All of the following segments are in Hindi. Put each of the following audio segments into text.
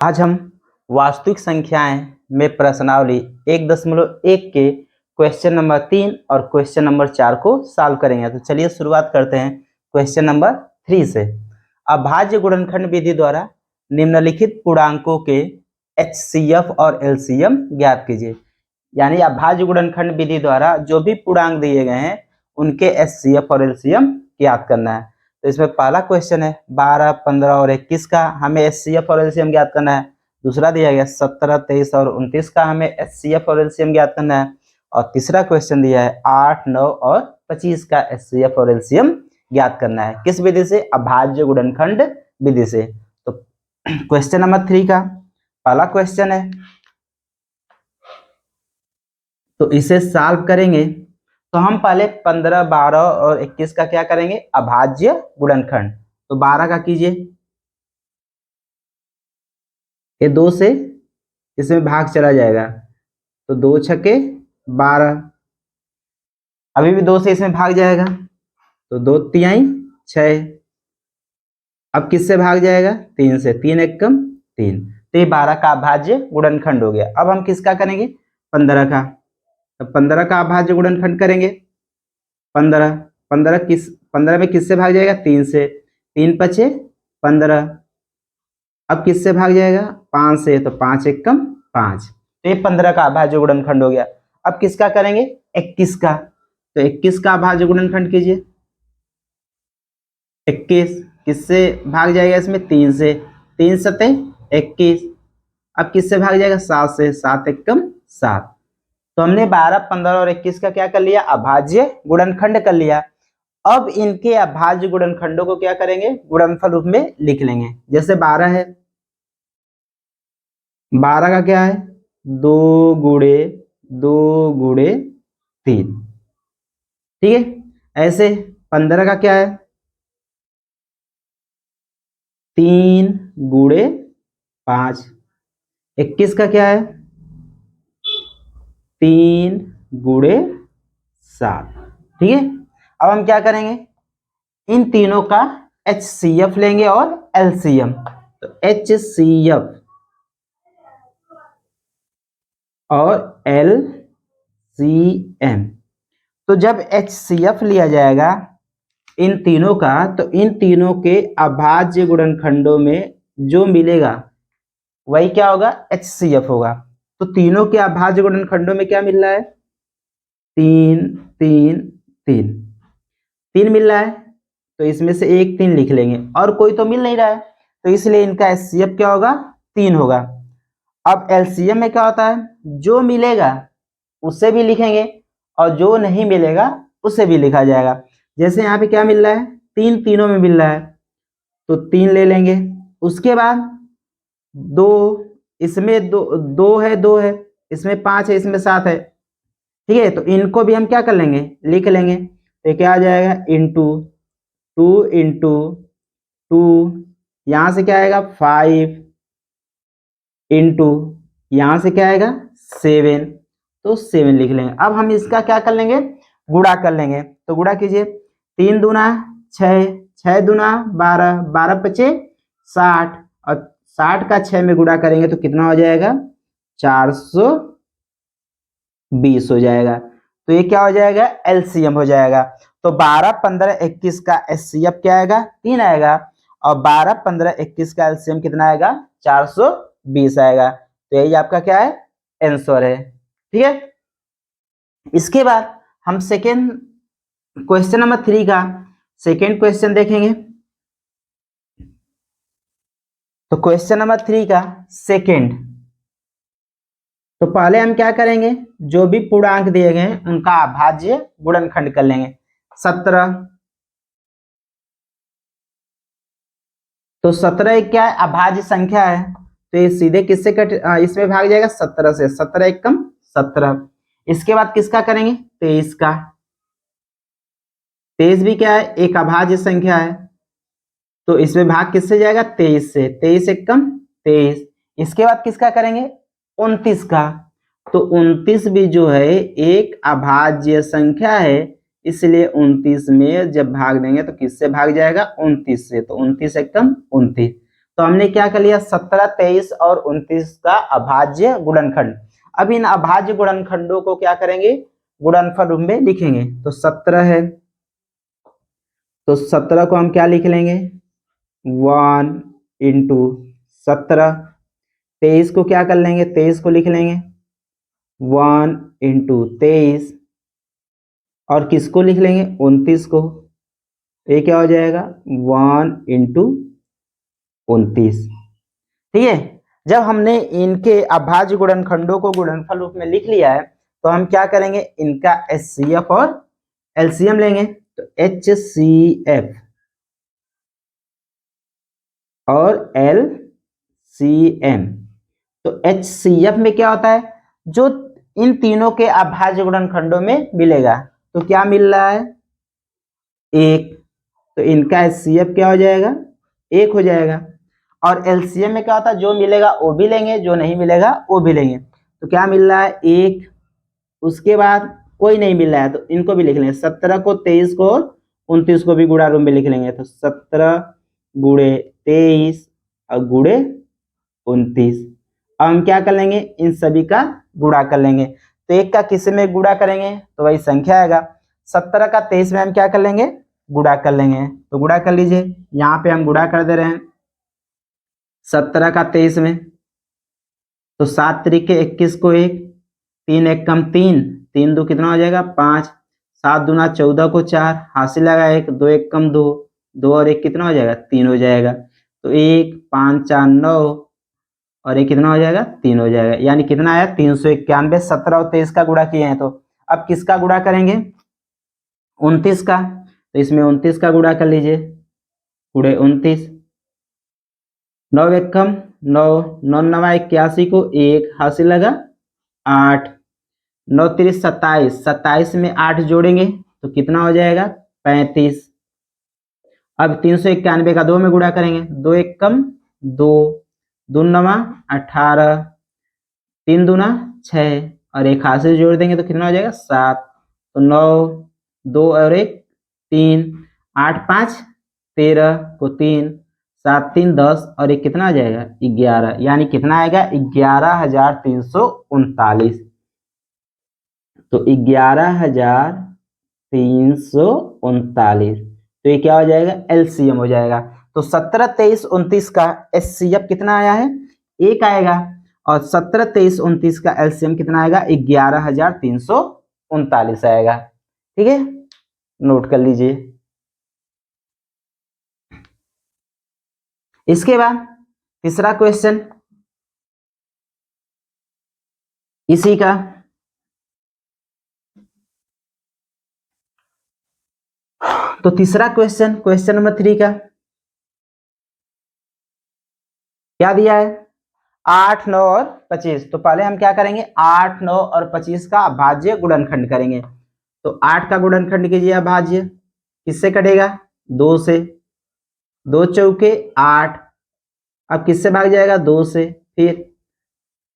आज हम वास्तविक संख्याएं में प्रश्नावली 1.1 के क्वेश्चन नंबर 3 और क्वेश्चन नंबर 4 को सॉल्व करेंगे। तो चलिए शुरुआत करते हैं क्वेश्चन नंबर 3 से। अभाज्य गुणनखंड विधि द्वारा निम्नलिखित पूर्णांकों के एचसीएफ और एलसीएम ज्ञात कीजिए। यानी अभाज्य गुणनखंड विधि द्वारा जो भी पूर्णांक दिए गए हैं उनके एचसीएफ और एलसीएम ज्ञात करना है। तो इसमें पहला क्वेश्चन है 12, 15 और 21 का हमें एचसीएफ और एलसीएम ज्ञात करना है। दूसरा दिया गया 17, 23 और 29 का हमें एचसीएफ और एलसीएम ज्ञात करना है। और तीसरा क्वेश्चन दिया है 8, 9 और 25 का एचसीएफ और एलसीएम ज्ञात करना है। किस विधि से? अभाज्य गुणनखंड विधि से। तो क्वेश्चन नंबर 3 का पहला क्वेश्चन है, तो इसे सॉल्व करेंगे तो हम पहले 15, 12 और 21 का क्या करेंगे? अभाज्य गुणनखंड। तो 12 का कीजिए, ये 2 से इसमें भाग चला जाएगा तो 2 छक्के 12, अभी भी 2 से इसमें भाग जाएगा तो 2 तिहाई 6। अब किससे भाग जाएगा? 3 से, 3 एकम 3। तो ये 12 का अभाज्य गुणनखंड हो गया। अब हम किसका करेंगे? 15 का। तो 15 का अभाज्य गुणनखंड करेंगे। 15 में किससे भाग जाएगा? 3 से, 3 पचे 15। अब किससे भाग जाएगा? 5 से, तो 5 एकम 5। तो ये 15 का अभाज्य गुणनखंड हो गया। अब किसका करेंगे? 21 का। तो 21 का अभाज्य गुणनखंड कीजिए। 21 किससे भाग जाएगा? इसमें 3 से, 3 सते 21। अब किससे भाग जाएगा? 7 से, 7 एकम 7। तो हमने 12, 15 और 21 का क्या कर लिया? अभाज्य गुणनखंड कर लिया। अब इनके अभाज्य गुणनखंडों को क्या करेंगे? गुणनफल रूप में लिख लेंगे। जैसे 12 है, 12 का क्या है? 2 गुणे 2 गुणे 3। ठीक है। ऐसे 15 का क्या है? 3 गुणे 5। 21 का क्या है? 3 गुणे 7। ठीक है। अब हम क्या करेंगे? इन तीनों का एचसीएफ लेंगे और एलसीएम। तो एचसीएफ और एलसीएम, तो जब एचसीएफ लिया जाएगा इन तीनों का, तो इन तीनों के अभाज्य गुणनखंडों में जो मिलेगा वही क्या होगा? एचसीएफ होगा। तो तीनों के अभाज्य गुणनखंडों में क्या मिल रहा है? 3, 3, 3, 3 मिल रहा है। तो इसमें से एक 3 लिख लेंगे, और कोई तो मिल नहीं रहा है, तो इसलिए इनका एचसीएफ क्या होगा? 3 होगा। अब एलसीएम में क्या होता है? जो मिलेगा उसे भी लिखेंगे और जो नहीं मिलेगा उसे भी लिखा जाएगा। जैसे यहाँ पे क्या मिल रहा है? 3 तीनों में मिल रहा है, तो 3 ले लेंगे। उसके बाद 2, इसमें 2 है, 2 है, इसमें 5 है, इसमें 7 है। ठीक है। तो इनको भी हम क्या कर लेंगे? लिख लेंगे। तो क्या आ जाएगा? इंटू 2 इंटू 2, यहां से क्या आएगा? 5 इंटू, यहां से क्या आएगा? 7। तो 7 लिख लेंगे। अब हम इसका क्या कर लेंगे? गुणा कर लेंगे। तो गुणा कीजिए। 3 दूना 6, 6 दूना 12, 12 पचे 60, और 60 का 6 में गुणा करेंगे तो कितना हो जाएगा? 420 हो जाएगा। तो ये क्या हो जाएगा? एलसीएम हो जाएगा। तो 12, 15, 21 का एचसीएफ क्या आएगा? 3 आएगा, और 12, 15, 21 का एलसीएम कितना आएगा? 420 आएगा। तो यही आपका क्या है? आंसर है। ठीक है। इसके बाद हम सेकेंड क्वेश्चन नंबर 3 का सेकेंड क्वेश्चन देखेंगे। तो क्वेश्चन नंबर 3 का सेकेंड, तो पहले हम क्या करेंगे? जो भी पूर्णांक दिए गए हैं उनका अभाज्य गुणनखंड कर लेंगे। 17, तो 17 एक क्या है? अभाज्य संख्या है, तो ये सीधे किससे इसमें भाग जाएगा? 17 से, 17 एकम 17। इसके बाद किसका करेंगे? 23 का। 23 भी क्या है? एक अभाज्य संख्या है, तो इसमें भाग किससे जाएगा? 23 से, 23 एकम 23। इसके बाद किसका करेंगे? 29 का। तो 29 भी जो है एक अभाज्य संख्या है, इसलिए 29 में जब भाग देंगे तो किससे भाग जाएगा? 29 से। तो 29 एकम 29। तो हमने क्या कर लिया, 17, 23 और 29 का अभाज्य गुणनखंड। अब इन अभाज्य गुणनखंडों को क्या करेंगे, गुणनफल रूप में लिखेंगे। तो 17 है, तो 17 को हम क्या लिख लेंगे, 1 इंटू 17। 23 को क्या कर लेंगे, 23 को लिख लेंगे 1 इंटू 23। और किसको लिख लेंगे, 29 को। ये क्या हो जाएगा, 1 इंटू 29। ठीक है। जब हमने इनके अभाज्य गुणनखंडों को गुणनफल रूप में लिख लिया है, तो हम क्या करेंगे, इनका एचसीएफ और एलसीएम लेंगे। तो एचसीएफ और एलसीएम। तो एचसीएफ में क्या होता है, जो इन तीनों के अभाज्य गुणनखंडों में मिलेगा। तो क्या मिल रहा है, 1। तो इनका एचसीएफ क्या हो जाएगा, 1 हो जाएगा। और एलसीएम में क्या होता है, जो मिलेगा वो भी लेंगे, जो नहीं मिलेगा वो भी लेंगे। तो क्या मिल रहा है, 1। उसके बाद कोई नहीं मिल रहा है तो इनको भी लिख लेंगे, 17 को, 23 को और 29 को भी गुणा रूप में लिख लेंगे। तो 17 गुणे 23 और गुणे 29। अब हम क्या कर लेंगे, इन सभी का गुणा कर लेंगे। तो एक का किसी में गुणा करेंगे तो वही संख्या आएगा। 17 का 23 में हम क्या कर लेंगे, गुणा कर लेंगे। तो गुणा कर लीजिए, यहाँ पे हम गुणा कर दे रहे हैं 17 का 23 में। तो 7 तरीके 21 को 1, 3 एक कम 3, 3 दो कितना हो जाएगा 5, 7 दूना 14 को 4, हासिल लगा 1, 2 एक कम 2, 2 और 1 कितना हो जाएगा 3 हो जाएगा। तो 1 5 4 9 और ये कितना हो जाएगा 3 हो जाएगा। यानी कितना आया 391। 17 और 23 का गुणा किए हैं। तो अब किसका गुणा करेंगे, 29 का। तो इसमें 29 का गुणा कर लीजिए, गुणे 29। 9 एक कम 9, 9 नवा 81 को 1, हासिल लगा 8, 9 3 27, 27 में 8 जोड़ेंगे तो कितना हो जाएगा 35। अब 391 का 2 में गुणा करेंगे, 2 एक कम 2, 2 नवा 18, 3 दूना 6 और एक हासिल जोड़ देंगे तो कितना हो जाएगा 7। तो 9, 2 और 1 3, 8 5 13 को 3, 7 3 10 और एक कितना आ जाएगा 11। यानी कितना आएगा 11,339। तो 11,339। तो ये क्या हो जाएगा, एलसीएम हो जाएगा। तो 17 23 29 का एचसीएफ कितना आया है, 1 आएगा। और 17 23 29 का एलसीएम कितना आएगा, 11,339 आएगा। ठीक है, नोट कर लीजिए। इसके बाद तीसरा क्वेश्चन इसी का। तो तीसरा क्वेश्चन, क्वेश्चन नंबर 3 का क्या दिया है, 8 9 और 25। तो पहले हम क्या करेंगे, 8 9 और 25 का अभाज्य गुणनखंड करेंगे। तो 8 का गुणनखंड कीजिए अभाज्य, किससे कटेगा 2 से, 2 चौके 8। अब किससे भाग जाएगा 2 से, फिर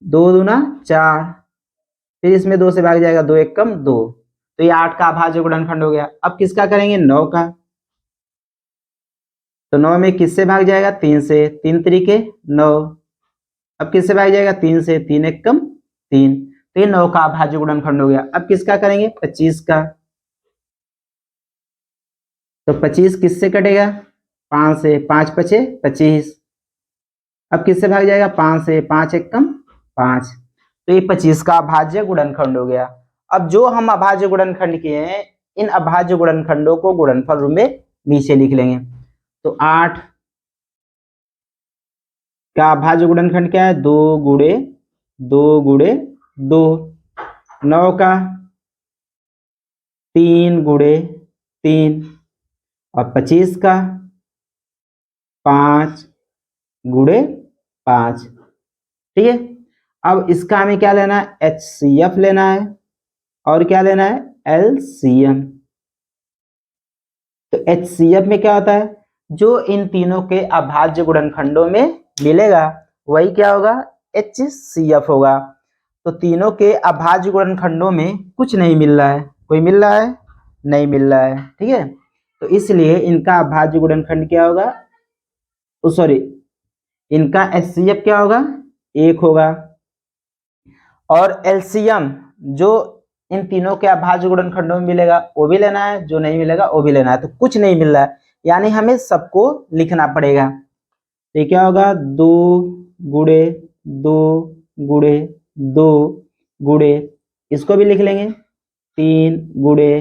2 दूना 4, फिर इसमें 2 से भाग जाएगा 2 एक कम 2। तो ये 8 का अभाज्य गुणनखंड हो गया। अब किसका करेंगे 9 का। तो 9 में किससे भाग जाएगा 3 से, 3 तरीके 9। अब किससे भाग जाएगा 3 से, 3 एक कम 3। तो ये 9 का अभाज्य गुणनखंड हो गया। अब किसका करेंगे 25 का। तो 25 किससे कटेगा 5 से, 5 पचे 25। अब किससे भाग जाएगा 5 से, 5 एक कम 5। तो ये 25 का अभाज्य गुणनखंड हो गया। अब जो हम अभाज्य गुणनखंड किए हैं, इन अभाज्य गुणनखंडों को गुणनफल रूप में नीचे लिख लेंगे। तो 8 का अभाज्य गुणनखंड क्या है, 2 गुणे 2 गुणे 2। 9 का 3 गुणे 3। और 25 का 5 गुणे 5। ठीक है। अब इसका हमें क्या लेना है, एचसीएफ लेना है और क्या लेना है एलसीएम। तो एचसीएफ में क्या होता है, जो इन तीनों के अभाज्य गुणनखंडों में मिलेगा वही क्या होगा एचसीएफ होगा। तो तीनों के अभाज्य गुणनखंडों में कुछ नहीं मिल रहा है, कोई मिल रहा है नहीं मिल रहा है। ठीक है, तो इसलिए इनका अभाज्य गुणनखंड क्या होगा, सॉरी, इनका HCF क्या होगा, 1 होगा। और LCM जो इन तीनों के अभाज्य गुणनखंडों में मिलेगा वो भी लेना है, जो नहीं मिलेगा वो भी लेना है। तो कुछ नहीं मिल रहा है, यानी हमें सबको लिखना पड़ेगा। तो ये क्या होगा, 2 गुणे 2 गुणे 2 गुणे, इसको भी लिख लेंगे 3 गुणे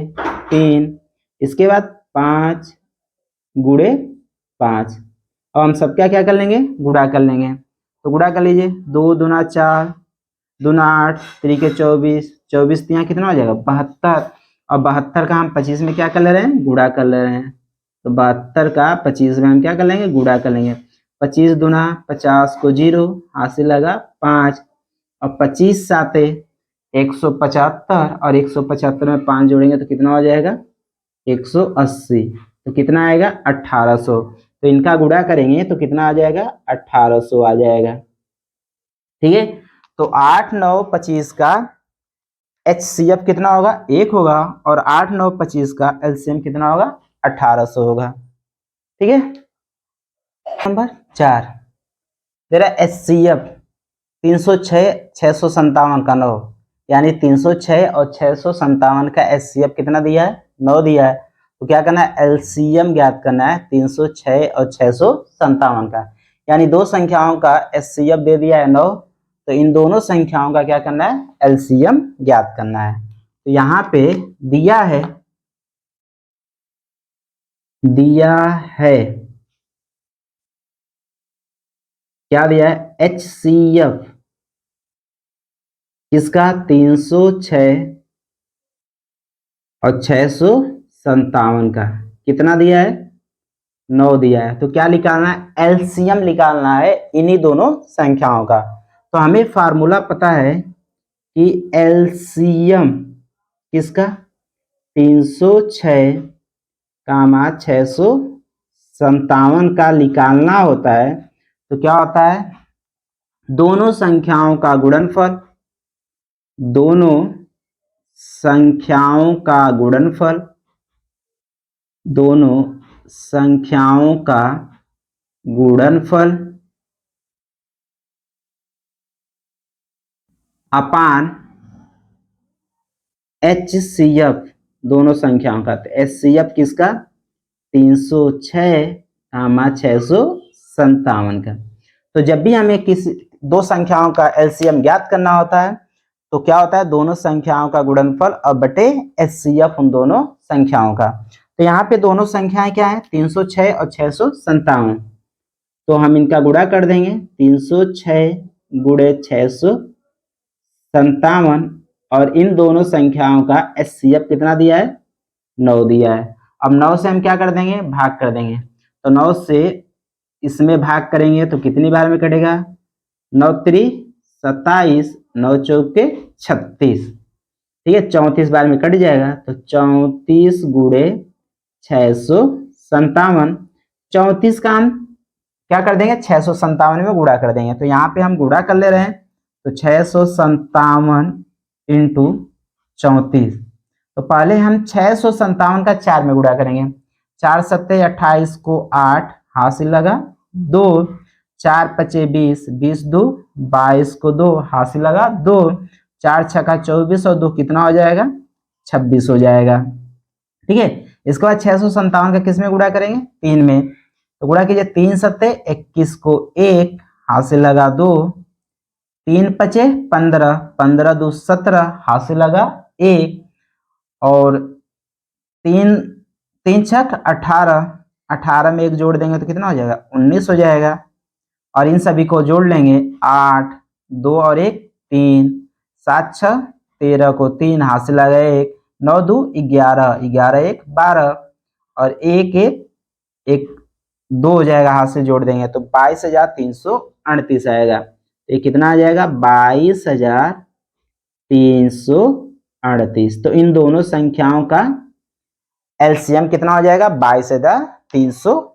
3, इसके बाद 5 गुणे 5। अब हम सब क्या क्या कर लेंगे, गुणा कर लेंगे। तो गुणा कर लीजिए, 2 दूना 4, दूना 8, 3 के 24, 24 यहाँ कितना हो जाएगा 72। और 72 का हम 25 में क्या कर ले रहे हैं, गुणा कर ले रहे हैं। तो 72 का 25 में हम क्या कर लेंगे, गुणा कर लेंगे। 25 दूना 50 को 0, हासिल लगा 5। और 25 साते 175, और 175 में 5 जोड़ेंगे तो कितना हो जाएगा 180। तो कितना आएगा 1800। तो इनका गुणा करेंगे तो कितना आ जाएगा 1800 आ जाएगा। ठीक है, तो 8 9 25 का HCF कितना होगा, 1 होगा। और 8 9 25 का LCM कितना होगा, 1800 होगा। ठीक है, नंबर 4 तेरा HCF 306 657 का 9, यानी 306 और 657 का HCF कितना दिया है, 9 दिया है। तो क्या करना है, LCM ज्ञात करना है 306 और 657 का, यानी दो संख्याओं का HCF दे दिया है 9, तो इन दोनों संख्याओं का क्या करना है, LCM ज्ञात करना है। तो यहाँ पे दिया है क्या दिया है, HCF किसका 306 और 657 का कितना दिया है, 9 दिया है। तो क्या निकालना है, LCM निकालना है इन्हीं दोनों संख्याओं का। तो हमें फार्मूला पता है कि LCM किसका 306 कामा 657 का निकालना होता है। तो क्या होता है, दोनों संख्याओं का गुणनफल, दोनों संख्याओं का गुणनफल, दोनों संख्याओं का गुणनफल अपान HCF दोनों संख्याओं का। तो HCF किसका 306 कामा 657 का। तो जब भी हमें किसी दो संख्याओं का LCM ज्ञात करना होता है तो क्या होता है, दोनों संख्याओं का गुणनफल और बटे HCF उन दोनों संख्याओं का। तो यहाँ पे दोनों संख्याएं क्या है, 306 और 657। तो हम इनका गुणा कर देंगे, 306 गुणे 657, और इन दोनों संख्याओं का HCF कितना दिया है, 9 दिया है। अब 9 से हम क्या कर देंगे, भाग कर देंगे। तो 9 से इसमें भाग करेंगे तो कितनी बार में कटेगा, 9 3 27, 9 चौके 36, ठीक है 34 बार में कट जाएगा। तो 34 गुणे 657, 34 का हम क्या कर देंगे, 657 में गुणा कर देंगे। तो यहाँ पे हम गुणा कर ले रहे हैं, तो 657 इंटू 34। तो पहले हम 657 का 4 में गुणा करेंगे, 4 सत्ते 28 को 8, हासिल लगा 2, 4 पचे 20, 20 दो 22 को 2, हासिल लगा 2, 4 छक्का 24 और 2 कितना हो जाएगा 26 हो जाएगा। ठीक है, इसके बाद 657 का किस में गुणा करेंगे, 3 में। तो गुणा कीजिए, 3 सत्ते 21 को 1, हासिल लगा 2, 3 पचे 15, 15 दो 17, हासिल लगा 1, और 3 3 छक 18, 18 में 1 जोड़ देंगे तो कितना हो जाएगा 19 हो जाएगा। और इन सभी को जोड़ लेंगे, 8 2 और 1 3, 7 6 13 को 3, हासिल लगा 1, 9 2 11, 11 1 12, और 1 1 1 2 हो जाएगा, हाथ से जोड़ देंगे तो 22,338 आएगा। तो ये कितना आ जाएगा 22,338। तो इन दोनों संख्याओं का LCM कितना हो जाएगा 22,338।